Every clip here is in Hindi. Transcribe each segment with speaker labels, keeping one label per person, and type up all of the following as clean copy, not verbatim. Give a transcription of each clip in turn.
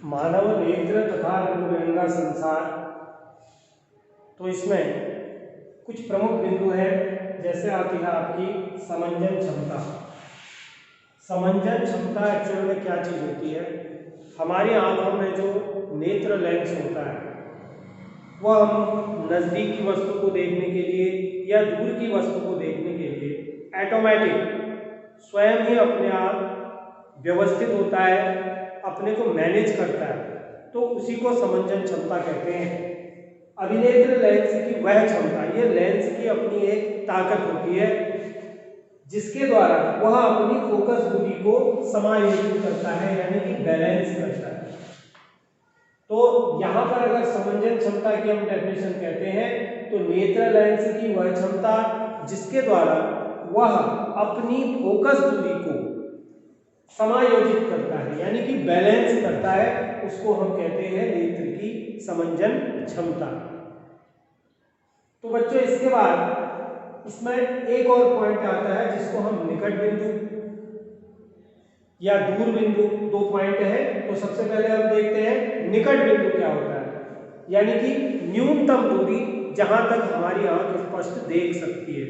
Speaker 1: मानव नेत्र तथा रंग बिरंगा संसार। तो इसमें कुछ प्रमुख बिंदु है, जैसे आती है आपकी समंजन क्षमता। समंजन क्षमता एक्चुअल में क्या चीज होती है? हमारी आंखों में जो नेत्र लेंस होता है वह हम नजदीक की वस्तु को देखने के लिए या दूर की वस्तु को देखने के लिए ऑटोमेटिक स्वयं ही अपने आप व्यवस्थित होता है, अपने को मैनेज करता है, तो उसी को समंजन क्षमता कहते हैं। अभिनेत्र लेंस की वह क्षमता, ये लेंस की अपनी एक ताकत होती है जिसके द्वारा वह अपनी फोकस दूरी को समायोजित करता है, यानी कि बैलेंस करता है। तो यहां पर अगर समंजन क्षमता की हम डेफिनेशन कहते हैं तो नेत्र लेंस की वह क्षमता जिसके द्वारा वह अपनी फोकस दूरी को समायोजित करता है, यानी कि बैलेंस करता है, उसको हम कहते हैं नेत्र की समंजन क्षमता। तो बच्चों इसके बाद इसमें एक और पॉइंट आता है जिसको हम निकट बिंदु या दूर बिंदु, दो पॉइंट है। तो सबसे पहले हम देखते हैं निकट बिंदु क्या होता है, यानी कि न्यूनतम दूरी जहां तक हमारी आंख स्पष्ट देख सकती है,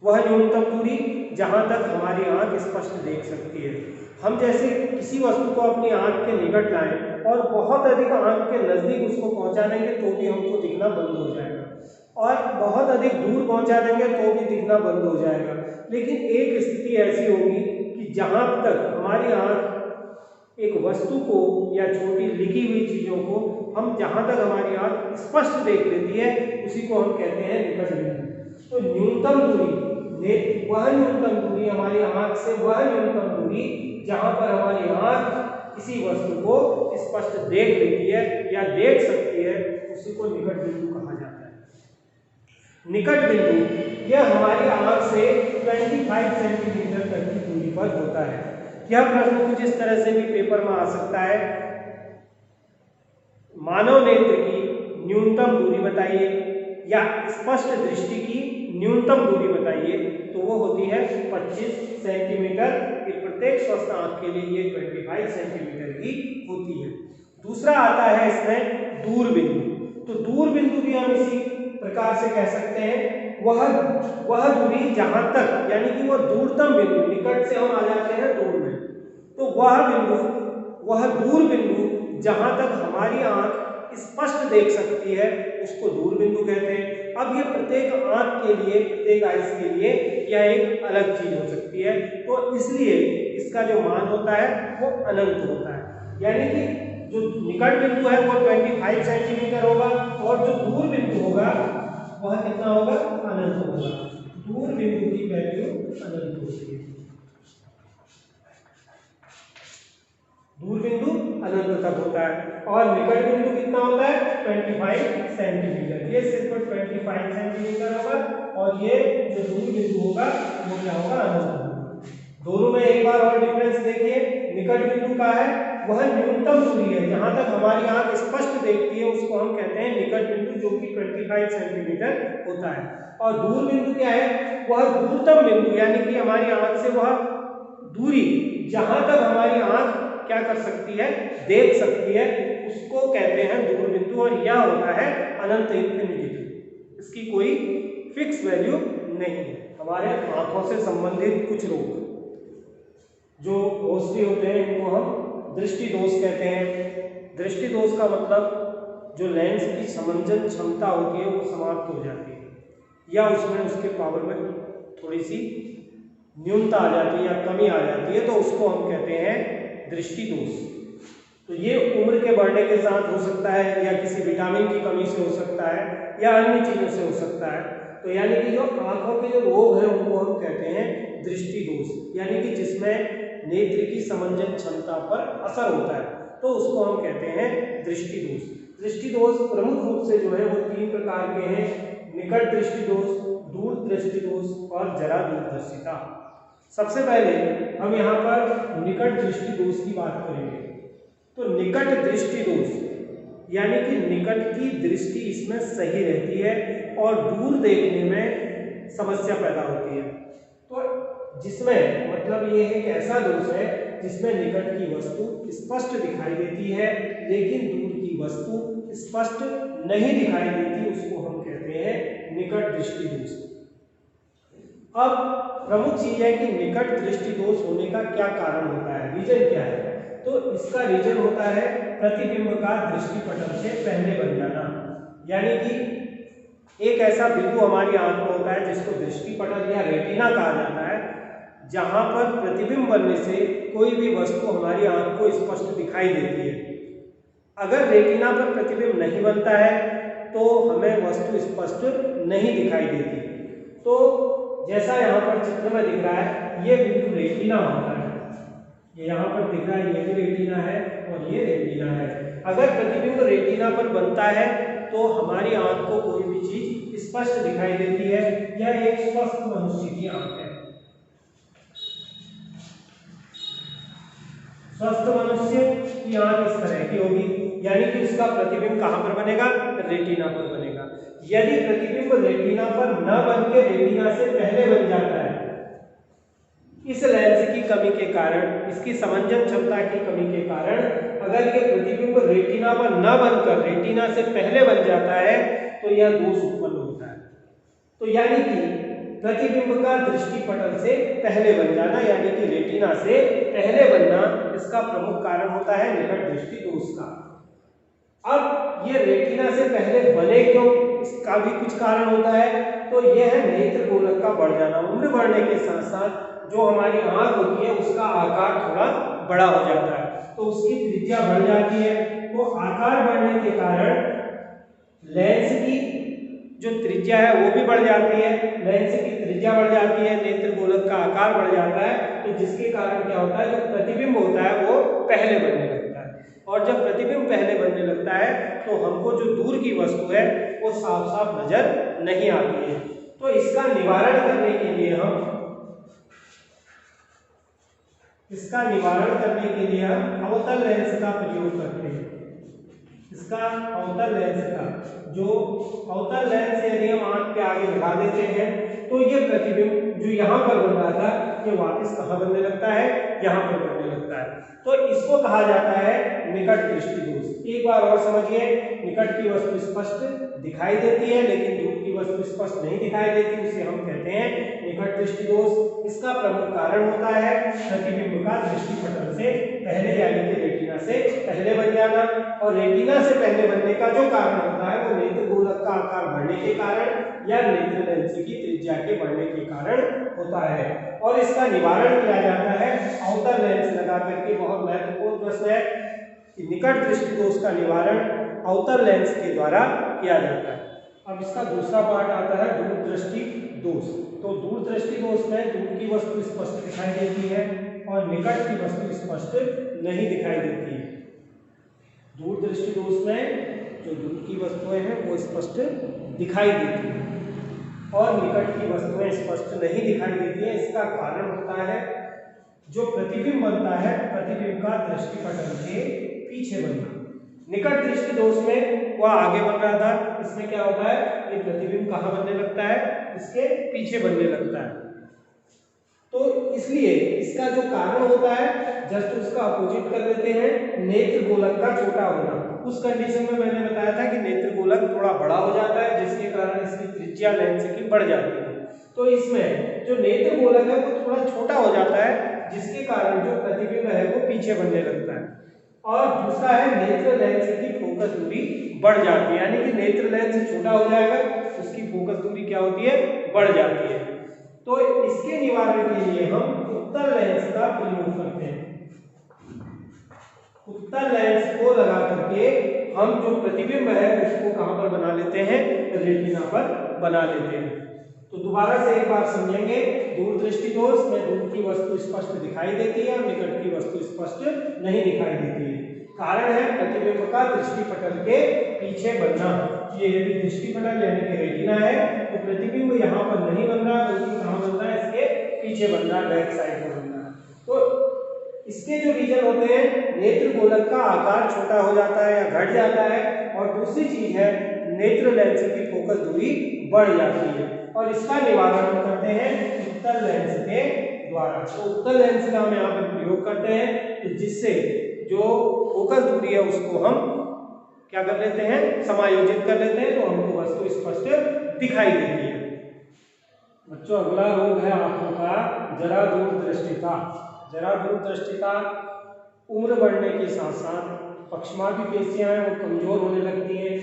Speaker 1: वह न्यूनतम दूरी जहां तक हमारी आंख स्पष्ट देख सकती है। हम जैसे किसी वस्तु को अपनी आंख के निकट लाएं और बहुत अधिक आंख के नजदीक उसको पहुंचा देंगे तो भी हमको दिखना बंद हो जाएगा, और बहुत अधिक दूर पहुंचा देंगे तो भी दिखना बंद हो जाएगा। लेकिन एक स्थिति ऐसी होगी कि जहां तक हमारी आंख एक वस्तु को या छोटी लिखी हुई चीजों को हम जहां तक हमारी आंख स्पष्ट देख लेती है उसी को हम कहते हैं निकट बिंदु। तो न्यूनतम दूरी, वह न्यूनतम दूरी हमारी आंख से, वह न्यूनतम दूरी जहां पर हमारी आंख किसी वस्तु को स्पष्ट देख लेती है या देख सकती है, उसी को निकट बिंदु कहा जाता है। निकट बिंदु यह हमारी आंख से 25 सेंटीमीटर तक की दूरी पर होता है। यह प्रश्न कुछ इस तरह से भी पेपर में आ सकता है, मानव नेत्र की न्यूनतम दूरी बताइए या स्पष्ट दृष्टि की न्यूनतम दूरी बताइए, तो वो होती है 25 सेंटीमीटर। प्रत्येक स्वस्थ आंख के लिए ये 25 सेंटीमीटर ही होती है। दूसरा आता है इसमें दूर बिंदु। तो दूर बिंदु भी हम इसी प्रकार से कह सकते हैं, वह दूरी जहां तक, यानी कि वह दूरतम बिंदु, निकट से हम आ जाते हैं दूर में, तो वह दूर बिंदु जहां तक हमारी आंख स्पष्ट देख सकती है उसको दूर बिंदु कहते हैं। अब ये प्रत्येक आंख के लिए, प्रत्येक आइस के लिए यह एक अलग चीज हो सकती है, तो इसलिए इसका जो मान होता है वो अनंत होता है। यानी कि जो निकट बिंदु है वो 25 सेंटीमीटर होगा और जो दूर बिंदु होगा वह कितना होगा? अनंत होगा। दूर बिंदु की वैल्यू अनंत होती है, दूर बिंदु अनंत तक होता है, और निकट बिंदु कितना होता है? 25 सेंटीमीटर। ये सिर्फ 25 सेंटीमीटर होगा और ये जो दूर बिंदु होगा वो क्या होगा? अनंत होगा। दोनों में एक बार और डिफरेंस देखिए। निकट बिंदु का है वह न्यूनतम दूरी है जहां तक हमारी आंख स्पष्ट देखती है, उसको हम कहते हैं निकट बिंदु, जो कि 25 सेंटीमीटर होता है। और दूर बिंदु क्या है? वह दूरतम बिंदु, यानी कि हमारी आंख से वह दूरी जहां तक हमारी आंख क्या कर सकती है? देख सकती है, उसको कहते हैं दूर बिंदु। और यह होता है अनंत, इन्फिनिटी। इसकी कोई फिक्स वैल्यू नहीं है। हमारे आंखों से संबंधित कुछ रोग जो रोशनी होते हैं इनको हम दृष्टि दोष कहते हैं। दृष्टि दोष का मतलब जो लेंस की समंजन क्षमता होती है वो समाप्त हो जाती है, या उसमें उसके पावर में थोड़ी सी न्यूनता आ जाती है या कमी आ जाती है, तो उसको हम कहते हैं दृष्टि दोष। तो ये उम्र के बढ़ने के साथ हो सकता है, या किसी विटामिन की कमी से हो सकता है, या अन्य चीजों से हो सकता है। तो यानी कि जो आंखों के जो रोग हैं उनको हम कहते हैं दृष्टि दोष, यानी कि जिसमें नेत्र की समंजन क्षमता पर असर होता है, तो उसको हम कहते हैं दृष्टि दोष। दृष्टि दोष प्रमुख रूप से जो है वो 3 प्रकार के हैं: निकट दृष्टि दोष, दूर दृष्टि दोष और जरा दूरदर्शिता। सबसे पहले हम यहाँ पर निकट दृष्टि दोष की बात करेंगे। तो निकट दृष्टि दोष यानी कि निकट की दृष्टि इसमें सही रहती है और दूर देखने में समस्या पैदा होती है। तो जिसमें मतलब ये एक ऐसा दोष है जिसमें निकट की वस्तु स्पष्ट दिखाई देती है लेकिन दूर की वस्तु स्पष्ट नहीं दिखाई देती, उसको हम कहते हैं निकट दृष्टि दोष। अब प्रमुख चीज है कि निकट दृष्टि दोष होने का क्या कारण होता है, रीजन क्या है। तो इसका रीजन होता है प्रतिबिंब का दृष्टिपटल से पहले बन जाना, यानी कि एक ऐसा बिंदु हमारी आंख में होता है जिसको दृष्टिपटल या रेटिना कहा जाता है, जहां पर प्रतिबिंब बनने से कोई भी वस्तु हमारी आंख को स्पष्ट दिखाई देती है। अगर रेटिना पर प्रतिबिंब नहीं बनता है तो हमें वस्तु स्पष्ट नहीं दिखाई देती। तो जैसा यहाँ पर चित्र में दिख रहा है, ये बिंदु रेटिना होता है, ये यहाँ पर दिख रहा है, ये भी रेटिना है और ये रेटिना है। अगर प्रतिबिंब रेटिना पर बनता है तो हमारी आंख को कोई भी चीज स्पष्ट दिखाई देती है। यह एक स्वस्थ मनुष्य की आंख है। स्वस्थ मनुष्य की आंख इस तरह की होगी, यानी कि उसका प्रतिबिंब कहां पर बनेगा, रेटिना पर बनेगा। यदि प्रतिबिंब रेटिना पर न बन के रेटिना से पहले बन जाता है, इस लेंस की कमी के कारण, इसकी समंजन क्षमता की कमी के कारण अगर ये प्रतिबिंब रेटिना पर न बनकर रेटिना से पहले बन जाता है तो यह दोष उत्पन्न होता है। तो यानी कि प्रतिबिंब का दृष्टिपटल से पहले बन जाना, यानी कि रेटिना से पहले बनना, इसका प्रमुख कारण होता है निकट दृष्टि दोष का। अब ये रेटिना से पहले बने क्यों, इसका भी कुछ कारण होता है। तो यह है नेत्र गोलक का बढ़ जाना। उम्र बढ़ने के साथ साथ जो हमारी आंख होती है उसका आकार थोड़ा बड़ा हो जाता है, तो उसकी त्रिज्या बढ़ जाती है। तो आकार बढ़ने के कारण लेंस की जो त्रिज्या है वो भी बढ़ जाती है, लेंस की त्रिज्या बढ़ जाती है, नेत्र गोलक का आकार बढ़ जाता है। तो जिसके कारण क्या होता है, जो प्रतिबिंब होता है वो पहले बनने लगता है, और जब प्रतिबिंब पहले बनने लगता है तो हमको जो दूर की वस्तु है वो साफ साफ नजर नहीं आती है। तो इसका निवारण करने के लिए हम अवतल लेंस का प्रयोग करते हैं। इसका अवतल लेंस का जो अवतल लेंस यदि हम आंख के आगे लगा देते हैं तो ये प्रतिबिंब जो यहाँ पर बन रहा था ये वापस कहाँ बनने लगता है, यहाँ पर बनने लगता है। तो इसको कहा जाता है निकट दृष्टि दोष। एक बार और समझिए, निकट की वस्तु स्पष्ट दिखाई देती है लेकिन दूर की वस्तु स्पष्ट नहीं दिखाई देती, उसे हम कहते हैं निकट दृष्टि दोष। इसका प्रमुख कारण होता है प्रतिबिंब का दृष्टिपटल से पहले, यानी कि रेटिना से पहले बन जाना। और रेटिना से पहले बनने का जो कारण होता है वो नेत्र गोलक का आकार बढ़ने के कारण या नेत्र लेंस की त्रिज्या के बढ़ने के कारण होता है। और इसका निवारण किया जाता है अवतल लेंस लगा करके। बहुत महत्वपूर्ण प्रश्न है कि निकट दृष्टि दोष का निवारण अवतल लेंस के द्वारा किया जाता है। अब इसका दूसरा पार्ट आता है दूर दृष्टि दोष। तो दूर दृष्टि दोष में दूर की वस्तु स्पष्ट दिखाई देती है और निकट की वस्तु स्पष्ट नहीं दिखाई देती है। दूर दृष्टि दोष में जो दूर की वस्तुएं हैं वो स्पष्ट दिखाई देती है और निकट की वस्तुएं स्पष्ट नहीं दिखाई देती है। इसका कारण होता है जो प्रतिबिंब बनता है, प्रतिबिंब का दृष्टिपटल के पीछे बनना। निकट दृष्टि दोष में वह आगे बन रहा था, इसमें क्या होता है, ये प्रतिबिंब कहाँ बनने लगता है, इसके पीछे बनने लगता है। तो इसलिए इसका जो कारण होता है जस्ट उसका अपोजिट कर देते हैं, नेत्र गोलक का छोटा होना। उस कंडीशन में मैंने बताया था कि नेत्र गोलक थोड़ा बड़ा हो जाता है जिसके कारण इसकी त्रिज्या लेंस की बढ़ जाती है। तो इसमें जो नेत्र गोलक है वो थोड़ा छोटा हो जाता है जिसके कारण जो प्रतिबिंब है वो पीछे बनने लगता है। और दूसरा है नेत्र लेंस की फोकस दूरी बढ़ जाती है, यानी कि नेत्र लेंस छोटा हो जाएगा उसकी फोकस दूरी क्या होती है, बढ़ जाती है। तो इसके निवारण के लिए हम उत्तल लेंस का प्रयोग करते हैं। उत्तल लेंस को लगा करके हम जो प्रतिबिंब है उसको कहां पर बना लेते हैं, रेटिना पर बना लेते हैं। तो दोबारा से एक बार समझेंगे, दूर दृष्टि दोष में दूर की वस्तु स्पष्ट दिखाई देती है और निकट की वस्तु स्पष्ट नहीं दिखाई देती है। कारण है प्रतिबिंब का दृष्टिपटल के पीछे बनना। ये यदि दृष्टिपटल यानी कि रेटिना है तो प्रतिबिंब यहाँ पर नहीं बन रहा बल्कि कहाँ बन रहा है, इसके पीछे बन रहा है, बैक साइड पर बन रहा है। तो इसके जो रीजन होते हैं, नेत्र गोलक का आकार छोटा हो जाता है या घट जाता है, और दूसरी चीज है नेत्र लेंस की फोकस दूरी बढ़ जाती है। और इसका निवारण हम करते हैं उत्तल लेंस के द्वारा। तो उत्तल लेंस का हम यहाँ पर प्रयोग करते हैं, तो जिससे जो फोकल दूरी है उसको हम क्या कर लेते हैं, समायोजित कर लेते हैं, तो हमको वस्तु स्पष्ट दिखाई देती है।
Speaker 2: बच्चों अगला रोग है आंखों का जरा दूरदृष्टिता।
Speaker 1: जरा दूरदृष्टिता उम्र बढ़ने के साथ साथ पक्षमापी पेशियां हैं वो कमजोर होने लगती हैं,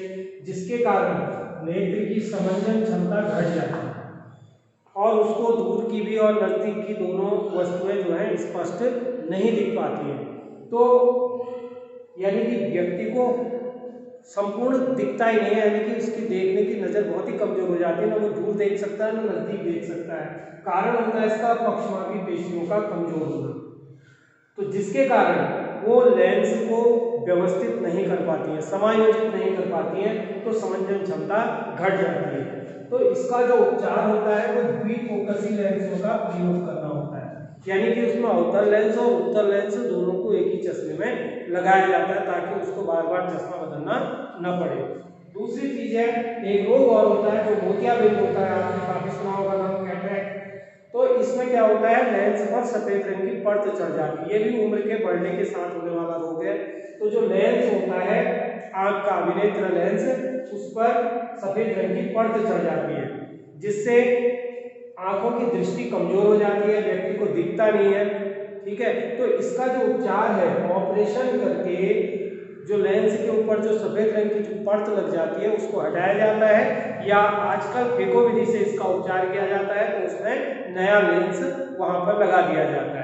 Speaker 1: जिसके कारण नेत्र की समंजन क्षमता घट जाती है और उसको दूर की भी और नजदीक की दोनों वस्तुएं जो है स्पष्ट नहीं दिख पाती हैं। तो यानी कि व्यक्ति को संपूर्ण दिखता ही नहीं है, यानी कि उसकी देखने की नजर बहुत ही कमजोर हो जाती है, ना वो दूर देख सकता है ना नजदीक देख सकता है। कारण होता है इसका पक्षमापी पेशियों का कमजोर होना, तो जिसके कारण वो लेंस को व्यवस्थित नहीं कर पाती है, समायोजित नहीं कर पाती है, तो समंजन क्षमता घट जाती है। तो इसका जो उपचार होता है वो द्विफोकसी लेंसों का प्रयोग करना होता है, यानी कि उसमें अवतल लेंस और उत्तल लेंस दोनों को एक ही चश्मे में लगाया जाता है ताकि उसको बार बार चश्मा बदलना न पड़े। दूसरी चीज है, एक रोग और होता है जो मोतियाबिंद होता है, आपने काफी सुना होगा नाम कैटरैक्ट। तो इसमें क्या होता है, लेंस पर सफेद रंग की परत चढ़ जाती है, ये भी उम्र के बढ़ने के साथ होने वाला रोग है। तो जो लेंस होता है आंख का अभिनेत्र लेंस, उस पर सफेद रंग की परत चढ़ जाती है, जिससे आंखों की दृष्टि कमजोर हो जाती है, व्यक्ति को दिखता नहीं है। ठीक है, तो इसका जो उपचार है, ऑपरेशन करके जो लेंस के ऊपर जो सफेद रंग की जो परत लग जाती है उसको हटाया जाता है, या आजकल फेको विधि से इसका उपचार किया जाता है, तो उसमें नया लेंस वहां पर लगा दिया जाता है।